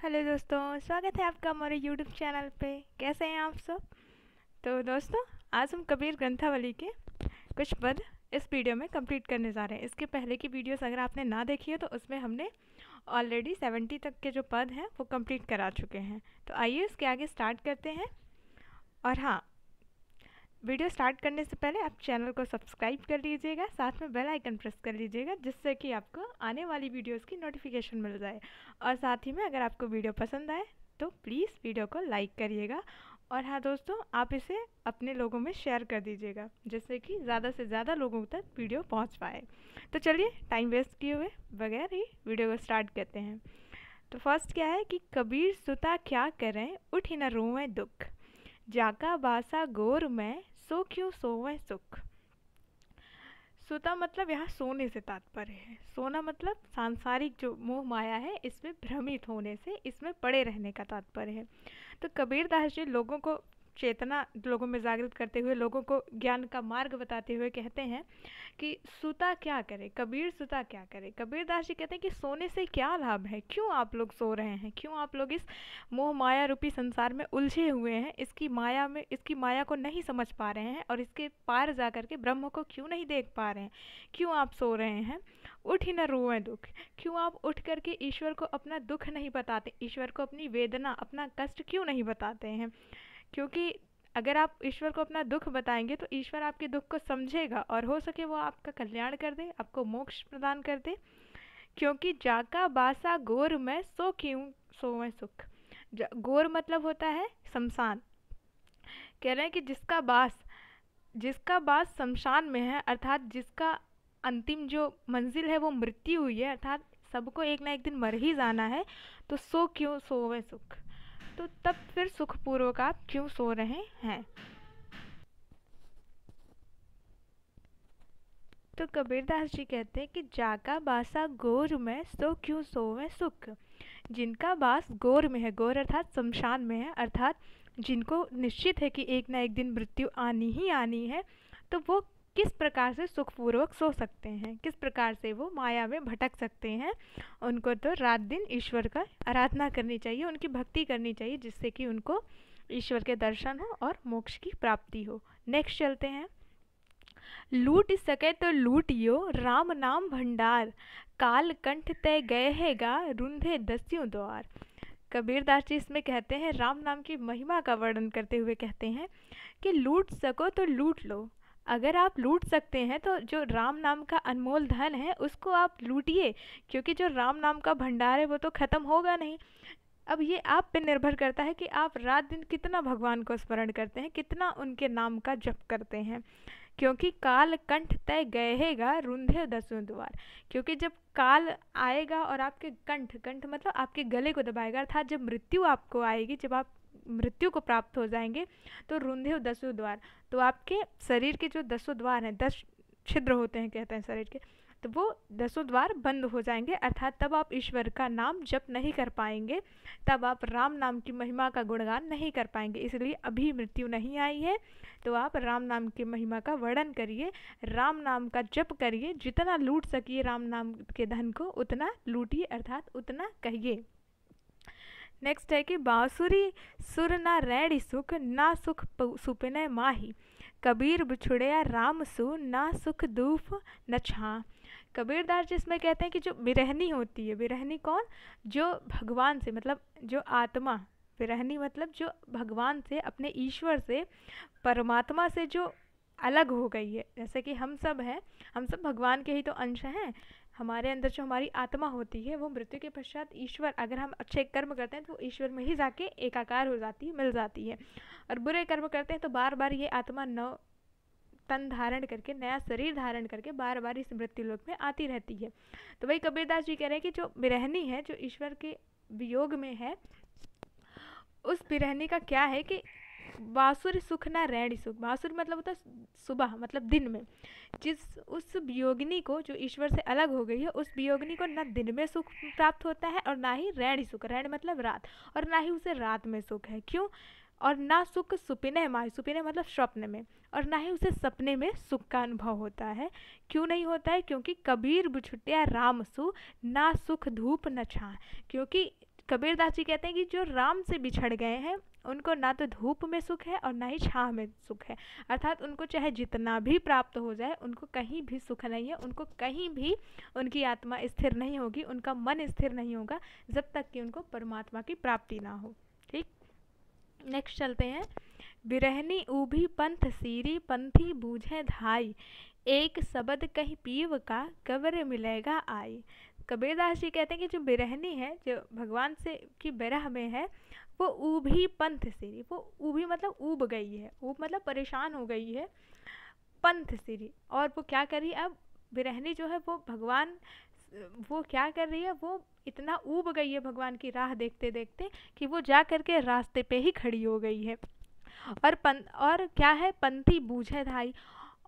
Hello दोस्तों, स्वागत है आपका हमारे यूट्यूब चैनल पे। कैसे हैं आप सब? तो दोस्तों, आज हम कबीर ग्रंथावली के कुछ पद इस वीडियो में कंप्लीट करने जा रहे हैं। इसके पहले की वीडियोस अगर आपने ना देखी है तो उसमें हमने ऑलरेडी 70 तक के जो पद हैं वो कंप्लीट करा चुके हैं। तो आइए इसके आगे स्टार्ट करते हैं। और हाँ, वीडियो स्टार्ट करने से पहले आप चैनल को सब्सक्राइब कर लीजिएगा, साथ में बेल आइकन प्रेस कर लीजिएगा, जिससे कि आपको आने वाली वीडियोस की नोटिफिकेशन मिल जाए। और साथ ही में अगर आपको वीडियो पसंद आए तो प्लीज़ वीडियो को लाइक करिएगा। और हाँ दोस्तों, आप इसे अपने लोगों में शेयर कर दीजिएगा, जिससे कि ज़्यादा से ज़्यादा लोगों तक वीडियो पहुँच पाए। तो चलिए टाइम वेस्ट किए हुए बगैर ही वीडियो को स्टार्ट करते हैं। तो फर्स्ट क्या है कि कबीर सुता क्या करें, उठ ही न रोवें दुख, जाका बासा गोर में सो क्यों सोवें सुख। सुता मतलब यहाँ सोने से तात्पर्य है। सोना मतलब सांसारिक जो मोह माया है, इसमें भ्रमित होने से, इसमें पड़े रहने का तात्पर्य है। तो कबीरदास जी लोगों को चेतना लोगों में जागृत करते हुए, लोगों को ज्ञान का मार्ग बताते हुए कहते हैं कि सुता क्या करे, कबीर सुता क्या करे। कबीरदास जी कहते हैं कि सोने से क्या लाभ है, क्यों आप लोग सो रहे हैं, क्यों आप लोग इस मोह माया रूपी संसार में उलझे हुए हैं, इसकी माया में, इसकी माया को नहीं समझ पा रहे हैं और इसके पार जा करके ब्रह्म को क्यों नहीं देख पा रहे हैं, क्यों आप सो रहे हैं। उठ ही न रोएं दुख, क्यों आप उठ करके ईश्वर को अपना दुख नहीं बताते, ईश्वर को अपनी वेदना, अपना कष्ट क्यों नहीं बताते हैं। क्योंकि अगर आप ईश्वर को अपना दुख बताएंगे तो ईश्वर आपके दुख को समझेगा और हो सके वो आपका कल्याण कर दे, आपको मोक्ष प्रदान कर दे। क्योंकि जाका बासा गोर में सो क्यों सोवें सुख। गोर मतलब होता है शमशान। कह रहे हैं कि जिसका बास शमशान में है, अर्थात जिसका अंतिम जो मंजिल है वो मृत्यु हुई है, अर्थात सबको एक ना एक दिन मर ही जाना है, तो सो क्यों सोवे सुख। तो तब फिर सुखपूर्वक आप क्यों सो रहे हैं। तो कबीरदास जी कहते हैं कि जाका बासा गोर में सो क्यों सोवे सुख। जिनका बास गोर में है, गोर अर्थात शमशान में है, अर्थात जिनको निश्चित है कि एक ना एक दिन मृत्यु आनी ही आनी है, तो वो किस प्रकार से सुखपूर्वक सो सकते हैं, किस प्रकार से वो माया में भटक सकते हैं। उनको तो रात दिन ईश्वर का आराधना करनी चाहिए, उनकी भक्ति करनी चाहिए, जिससे कि उनको ईश्वर के दर्शन हो और मोक्ष की प्राप्ति हो। नेक्स्ट चलते हैं। लूट सके तो लूटियो राम नाम भंडार, काल कंठ तय गए हैगा रुंधे दस्युं द्वार। कबीरदास जी इसमें कहते हैं, राम नाम की महिमा का वर्णन करते हुए कहते हैं कि लूट सको तो लूट लो। अगर आप लूट सकते हैं तो जो राम नाम का अनमोल धन है उसको आप लूटिए, क्योंकि जो राम नाम का भंडार है वो तो ख़त्म होगा नहीं। अब ये आप पे निर्भर करता है कि आप रात दिन कितना भगवान को स्मरण करते हैं, कितना उनके नाम का जप करते हैं। क्योंकि काल कंठ तय गएगा रुंधे दसों द्वार। क्योंकि जब काल आएगा और आपके कंठ, कंठ मतलब आपके गले को दबाएगा, अर्थात जब मृत्यु आपको आएगी, जब आप मृत्यु को प्राप्त हो जाएंगे, तो रुंधे दसों द्वार, तो आपके शरीर के जो 10 द्वार हैं, 10 छिद्र होते हैं कहते हैं शरीर के, तो वो 10 द्वार बंद हो जाएंगे, अर्थात तब आप ईश्वर का नाम जप नहीं कर पाएंगे, तब आप राम नाम की महिमा का गुणगान नहीं कर पाएंगे। इसलिए अभी मृत्यु नहीं आई है, तो आप राम नाम की महिमा का वर्णन करिए, राम नाम का जप करिए, जितना लूट सकिए राम नाम के धन को उतना लूटिए, अर्थात उतना कहिए। नेक्स्ट है कि बांसुरी सुर ना रैणी सुख, ना सुख सुपने माही, कबीर बिछुड़िया राम सु, ना सुख दूफ न छा। कबीरदास जी इसमें कहते हैं कि जो विरहनी होती है, विरहनी कौन, जो भगवान से, मतलब जो आत्मा, विरहनी मतलब जो भगवान से, अपने ईश्वर से, परमात्मा से जो अलग हो गई है। जैसे कि हम सब हैं, हम सब भगवान के ही तो अंश हैं। हमारे अंदर जो हमारी आत्मा होती है वो मृत्यु के पश्चात ईश्वर, अगर हम अच्छे कर्म करते हैं तो ईश्वर में ही जाके एकाकार हो जाती है, मिल जाती है। और बुरे कर्म करते हैं तो बार बार ये आत्मा नव तन धारण करके, नया शरीर धारण करके बार बार इस मृत्यु लोक में आती रहती है। तो वही कबीरदास जी कह रहे हैं कि जो विरहनी है, जो ईश्वर के वियोग में है, उस विरहनी का क्या है कि बासुर सुख ना रैणी सुख। बासुर मतलब होता है सुबह, मतलब दिन में। जिस उस वियोगिनी को, जो ईश्वर से अलग हो गई है, उस वियोगिनी को न दिन में सुख प्राप्त होता है और ना ही रैणी सुख, रैण मतलब रात, और ना ही उसे रात में सुख है। क्यों? और ना सुख सुपिने माय, सुपिने मतलब स्वप्न में, और ना ही उसे सपने में सुख का अनुभव होता है। क्यों नहीं होता है? क्योंकि कबीर बिछुटिया राम सु, ना सुख धूप न छा। क्योंकि कबीरदास जी कहते हैं कि जो राम से बिछड़ गए हैं उनको ना तो धूप में सुख है और ना ही छाँव में सुख है, अर्थात उनको चाहे जितना भी प्राप्त हो जाए उनको कहीं भी सुख नहीं है, उनको कहीं भी उनकी आत्मा स्थिर नहीं होगी, उनका मन स्थिर नहीं होगा जब तक कि उनको परमात्मा की प्राप्ति ना हो। ठीक, नेक्स्ट चलते हैं। बिरहनी ऊभी पंथ सीरी पंथी बूझे धाई, एक शब्द कहीं पीव का कब्र मिलेगा आई। कबीरदास जी कहते हैं कि जो बिरहनी है, जो भगवान से की बिरह में है, वो ऊभी पंथ सीरी, वो ऊभी मतलब ऊब गई है, ऊब मतलब परेशान हो गई है, पंथ सीरी, और वो क्या कर रही है अब बिरहनी जो है वो भगवान, वो क्या कर रही है, वो इतना ऊब गई है भगवान की राह देखते देखते कि वो जा करके रास्ते पे ही खड़ी हो गई है। और क्या है, पंथी बूझे धाई,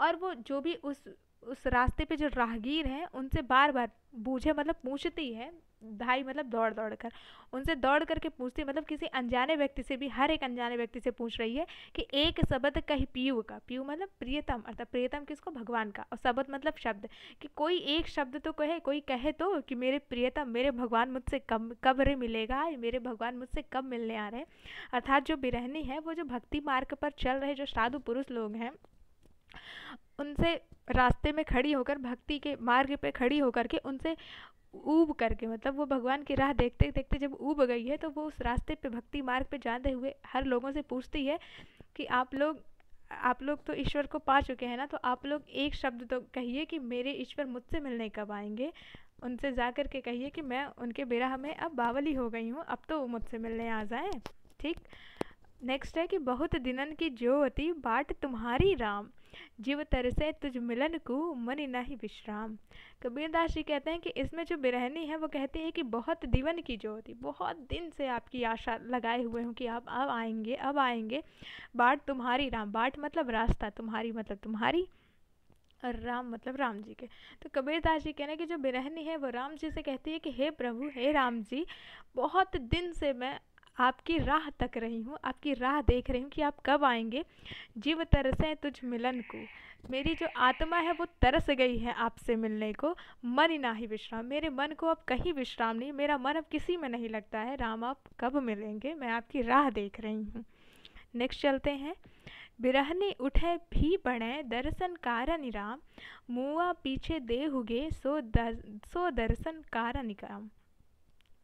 और वो जो भी उस रास्ते पे जो राहगीर हैं उनसे बार बार, बूझे मतलब पूछती है, धाई मतलब दौड़ दौड़ कर, उनसे दौड़ करके पूछती, मतलब किसी अनजाने व्यक्ति से भी, हर एक अनजाने व्यक्ति से पूछ रही है कि एक शब्द कहीं पीयू का, पीयू मतलब प्रियतम, अर्थात प्रियतम किसको, भगवान का, और शब्द मतलब शब्द, कि कोई एक शब्द तो कहे, कोई कहे तो कि मेरे प्रियतम, मेरे भगवान मुझसे कब रे मिलेगा, मेरे भगवान मुझसे कब मिलने आ रहे हैं। अर्थात जो बिरहनी है वो जो भक्ति मार्ग पर चल रहे जो साधु पुरुष लोग हैं उनसे रास्ते में खड़ी होकर, भक्ति के मार्ग पे खड़ी होकर के उनसे ऊब करके, मतलब वो भगवान की राह देखते देखते जब ऊब गई है तो वो उस रास्ते पे भक्ति मार्ग पे जाते हुए हर लोगों से पूछती है कि आप लोग तो ईश्वर को पा चुके हैं ना, तो आप लोग एक शब्द तो कहिए कि मेरे ईश्वर मुझसे मिलने कब आएंगे, उनसे जा कर के कहिए कि मैं उनके बिरह में अब बावली हो गई हूँ, अब तो वो मुझसे मिलने आ जाए। ठीक, नेक्स्ट है कि बहुत दिनन की ज्योति बाट तुम्हारी राम, जीव तरसे तुझ मिलन को मन नहीं विश्राम। कबीरदास जी कहते हैं कि इसमें जो बिरहनी है वो कहती है कि बहुत दिवन की ज्योति, बहुत दिन से आपकी आशा लगाए हुए हूँ कि आप अब आएंगे, अब आएंगे, बाट तुम्हारी राम, बाट मतलब रास्ता, तुम्हारी मतलब तुम्हारी, और राम मतलब राम जी के। तो कबीरदास जी कहने कि जो बिरहनी है वो राम जी से कहती है कि हे प्रभु, हे राम जी, बहुत दिन से मैं आपकी राह तक रही हूँ, आपकी राह देख रही हूँ कि आप कब आएंगे। जीव तरसे तुझ मिलन को, मेरी जो आत्मा है वो तरस गई है आपसे मिलने को, मन ना ही विश्राम, मेरे मन को अब कहीं विश्राम नहीं, मेरा मन अब किसी में नहीं लगता है, राम आप कब मिलेंगे, मैं आपकी राह देख रही हूँ। नेक्स्ट चलते हैं। बिरहनी उठे भी बने दर्शन कारण राम, मुआ पीछे देहुगे सो दर्शन कारण काम।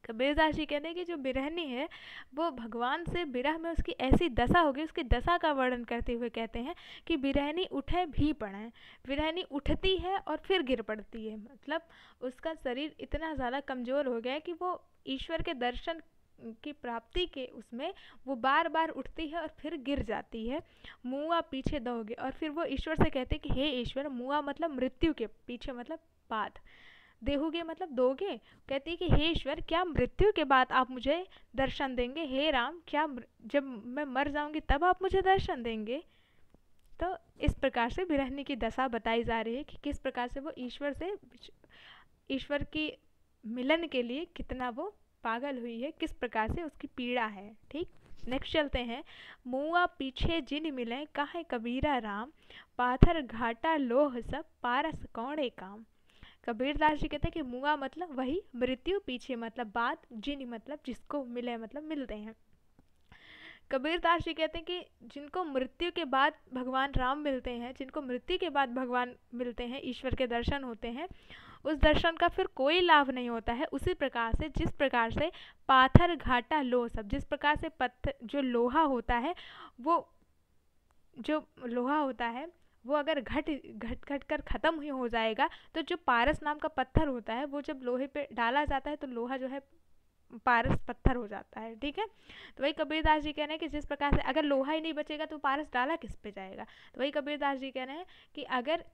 कबीरदास जी कहते हैं कि जो बिरहनी है वो भगवान से विरह में उसकी ऐसी दशा होगी, उसकी दशा का वर्णन करते हुए कहते हैं कि बिरहनी उठे भी पड़े, बिरहनी उठती है और फिर गिर पड़ती है, मतलब उसका शरीर इतना ज़्यादा कमज़ोर हो गया है कि वो ईश्वर के दर्शन की प्राप्ति के उसमें वो बार बार उठती है और फिर गिर जाती है। मुआ पीछे दोगे, और फिर वो ईश्वर से कहते हैं कि हे ईश्वर, मुआ मतलब मृत्यु के पीछे मतलब बाद, देहोगे मतलब दोगे, कहती है कि हे ईश्वर, क्या मृत्यु के बाद आप मुझे दर्शन देंगे, हे राम, क्या जब मैं मर जाऊंगी तब आप मुझे दर्शन देंगे। तो इस प्रकार से बिरहनी की दशा बताई जा रही है कि किस प्रकार से वो ईश्वर की मिलन के लिए कितना वो पागल हुई है, किस प्रकार से उसकी पीड़ा है। ठीक, नेक्स्ट चलते हैं। मुआ पीछे जिन मिले काहे कबीरा राम, पाथर घाटा लोह सब पारस कौड़े काम। कबीरदास जी कहते हैं कि मुआ मतलब वही, मृत्यु, पीछे मतलब बाद, जिन मतलब जिसको मिले मतलब मिलते हैं। कबीरदास जी कहते हैं कि जिनको मृत्यु के बाद भगवान राम मिलते हैं, जिनको मृत्यु के बाद भगवान मिलते हैं, ईश्वर के दर्शन होते हैं, उस दर्शन का फिर कोई लाभ नहीं होता है। उसी प्रकार से जिस प्रकार से पाथर घाटा लोह सब, जिस प्रकार से पत्थर जो लोहा होता है, वो जो लोहा होता है वो अगर घट घट घट कर ख़त्म ही हो जाएगा, तो जो पारस नाम का पत्थर होता है वो जब लोहे पे डाला जाता है तो लोहा जो है पारस पत्थर हो जाता है। ठीक है, तो वही कबीरदास जी कह रहे हैं कि जिस प्रकार से अगर लोहा ही नहीं बचेगा तो पारस डाला किस पे जाएगा। तो वही कबीरदास जी कह रहे हैं कि अगर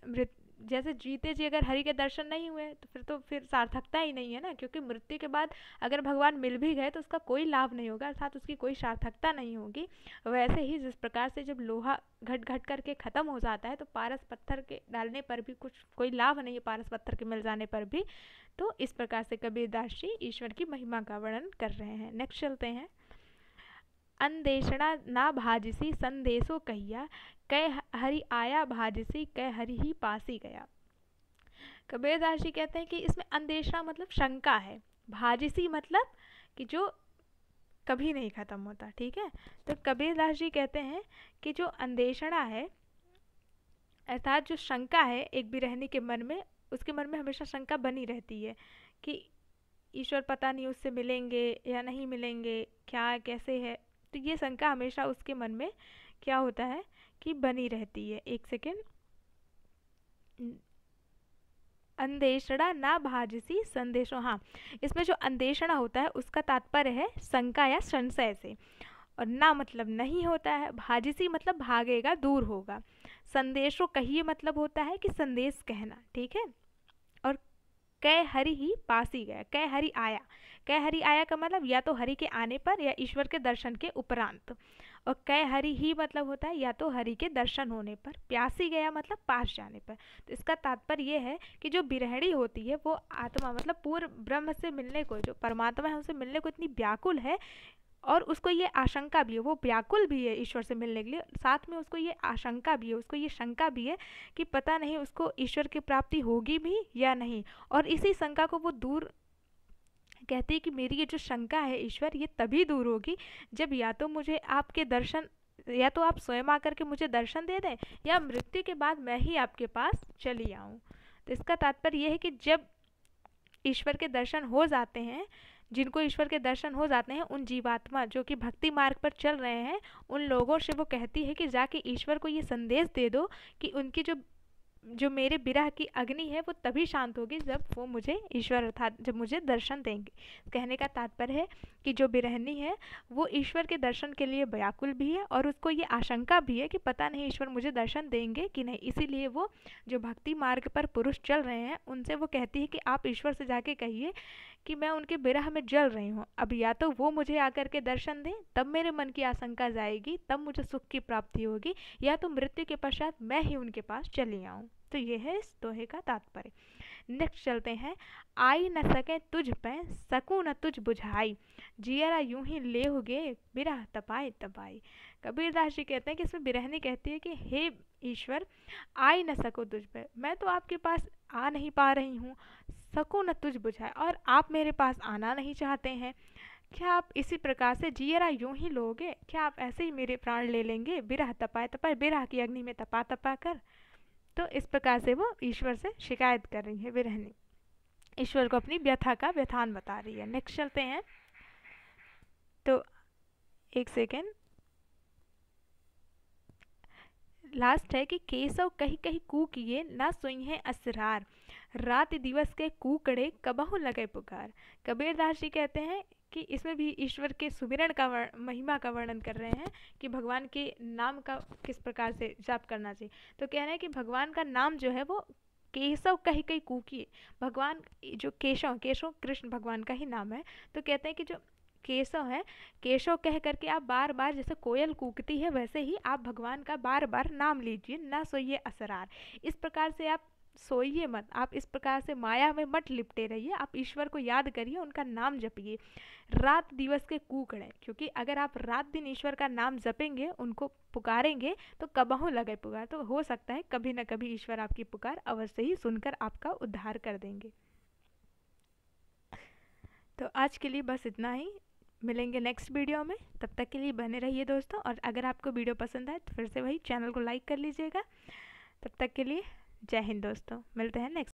जैसे जीते जी अगर हरि के दर्शन नहीं हुए तो फिर सार्थकता ही नहीं है ना, क्योंकि मृत्यु के बाद अगर भगवान मिल भी गए तो उसका कोई लाभ नहीं होगा, अर्थात उसकी कोई सार्थकता नहीं होगी। वैसे ही जिस प्रकार से जब लोहा घट घट करके ख़त्म हो जाता है तो पारस पत्थर के डालने पर भी कुछ कोई लाभ नहीं है, पारस पत्थर के मिल जाने पर भी। तो इस प्रकार से कबीरदास जी ईश्वर की महिमा का वर्णन कर रहे हैं। नेक्स्ट चलते हैं। अंदेशना ना भाजिसी संदेशो कहिया, कै हरि आया भाजिसी कै हरि ही पासी गया। कबीरदास जी कहते हैं कि इसमें अंदेशना मतलब शंका है, भाजिसी मतलब कि जो कभी नहीं ख़त्म होता। ठीक है, तो कबीरदास जी कहते हैं कि जो अन्वेषणा है अर्थात जो शंका है एक बिरहनी के मन में, उसके मन में हमेशा शंका बनी रहती है कि ईश्वर पता नहीं उससे मिलेंगे या नहीं मिलेंगे, क्या कैसे है। तो ये शंका हमेशा उसके मन में क्या होता है कि बनी रहती है। एक सेकेंड, अन्वेषणा ना भाजसी संदेशो, हाँ, इसमें जो अन्वेषणा होता है उसका तात्पर्य है शंका या संशय से, और ना मतलब नहीं होता है, भाजसी मतलब भागेगा, दूर होगा, संदेशो कहिए मतलब होता है कि संदेश कहना। ठीक है, और कै हरि ही पास ही गया, कै हरि आया, कै हरि आया का मतलब या तो हरि के आने पर या ईश्वर के दर्शन के उपरांत, और कै हरि ही मतलब होता है या तो हरि के दर्शन होने पर, प्यासी गया मतलब पास जाने पर। तो इसका तात्पर्य ये है कि जो बिरहणी होती है वो आत्मा मतलब पूर्ण ब्रह्म से मिलने को, जो परमात्मा है उनसे मिलने को इतनी व्याकुल है, और उसको ये आशंका भी है, वो व्याकुल भी है ईश्वर से मिलने के लिए, साथ में उसको ये आशंका भी है, उसको ये शंका भी है कि पता नहीं उसको ईश्वर की प्राप्ति होगी भी या नहीं। और इसी शंका को वो दूर कहती है कि मेरी ये जो शंका है ईश्वर, ये तभी दूर होगी जब या तो मुझे आपके दर्शन, या तो आप स्वयं आकर के मुझे दर्शन दे दें, या मृत्यु के बाद मैं ही आपके पास चली आऊँ। तो इसका तात्पर्य यह है कि जब ईश्वर के दर्शन हो जाते हैं, जिनको ईश्वर के दर्शन हो जाते हैं, उन जीवात्मा जो कि भक्ति मार्ग पर चल रहे हैं, उन लोगों से वो कहती है कि जाके ईश्वर को ये संदेश दे दो कि उनकी जो जो मेरे विरह की अग्नि है वो तभी शांत होगी जब वो मुझे ईश्वर अर्थात जब मुझे दर्शन देंगे। कहने का तात्पर्य है कि जो बिरहनी है वो ईश्वर के दर्शन के लिए व्याकुल भी है, और उसको ये आशंका भी है कि पता नहीं ईश्वर मुझे दर्शन देंगे कि नहीं। इसीलिए वो जो भक्ति मार्ग पर पुरुष चल रहे हैं उनसे वो कहती है कि आप ईश्वर से जाके कहिए कि मैं उनके विरह में जल रही हूँ, अब या तो वो मुझे आकर के दर्शन दें तब मेरे मन की आशंका जाएगी, तब मुझे सुख की प्राप्ति होगी, या तो मृत्यु के पश्चात मैं ही उनके पास चली आऊँ। तो ये है इस दोहे का तात्पर्य। नेक्स्ट चलते हैं, आई न सके तुझ पे सकूँ न तुझ बुझाई, जियरा यूं ही लेहुगे बिरह तपाई तपाई। कबीरदास जी कहते हैं कि इसमें बिरहनी कहती है कि हे ईश्वर, आई न सको तुझ पे, मैं तो आपके पास आ नहीं पा रही हूँ, सकूँ न तुझ बुझाए, और आप मेरे पास आना नहीं चाहते हैं, क्या आप इसी प्रकार से जियरा यूं ही लोगे, क्या आप ऐसे ही मेरे प्राण ले लेंगे, बिरह तपाए तपाए, बिरह की अग्नि में तपा तपा कर। तो इस प्रकार से वो ईश्वर से शिकायत कर रही है बिरहनी, ईश्वर को अपनी व्यथा का व्यथान बता रही है। नेक्स्ट चलते हैं, तो एक सेकेंड, लास्ट है कि केशव कही कही कूकिए ना सुई है असरार, रात दिवस के कूकड़े कबहू लगे पुकार। कबीरदास जी कहते हैं कि इसमें भी ईश्वर के सुमिरन का महिमा का वर्णन कर रहे हैं कि भगवान के नाम का किस प्रकार से जाप करना चाहिए। तो कह रहे हैं कि भगवान का नाम जो है वो केशव कही कही कूकी, भगवान जो केशव, केशव कृष्ण भगवान का ही नाम है, तो कहते हैं कि जो केशव है, केशव कह करके आप बार बार जैसे कोयल कूकती है वैसे ही आप भगवान का बार बार नाम लीजिए, ना सोइए असरार। इस प्रकार से आप सोइए मत, आप इस प्रकार से माया में मत लिपटे रहिए, आप ईश्वर को याद करिए, उनका नाम जपिए। रात दिवस के कूकड़े, क्योंकि अगर आप रात दिन ईश्वर का नाम जपेंगे, उनको पुकारेंगे, तो कबहू लगे पुकार, तो हो सकता है कभी न कभी ईश्वर आपकी पुकार अवश्य ही सुनकर आपका उद्धार कर देंगे। तो आज के लिए बस इतना ही, मिलेंगे नेक्स्ट वीडियो में, तब तक के लिए बने रहिए दोस्तों। और अगर आपको वीडियो पसंद आए तो फिर से वही चैनल को लाइक कर लीजिएगा। तब तक के लिए जय हिंद दोस्तों, मिलते हैं नेक्स्ट।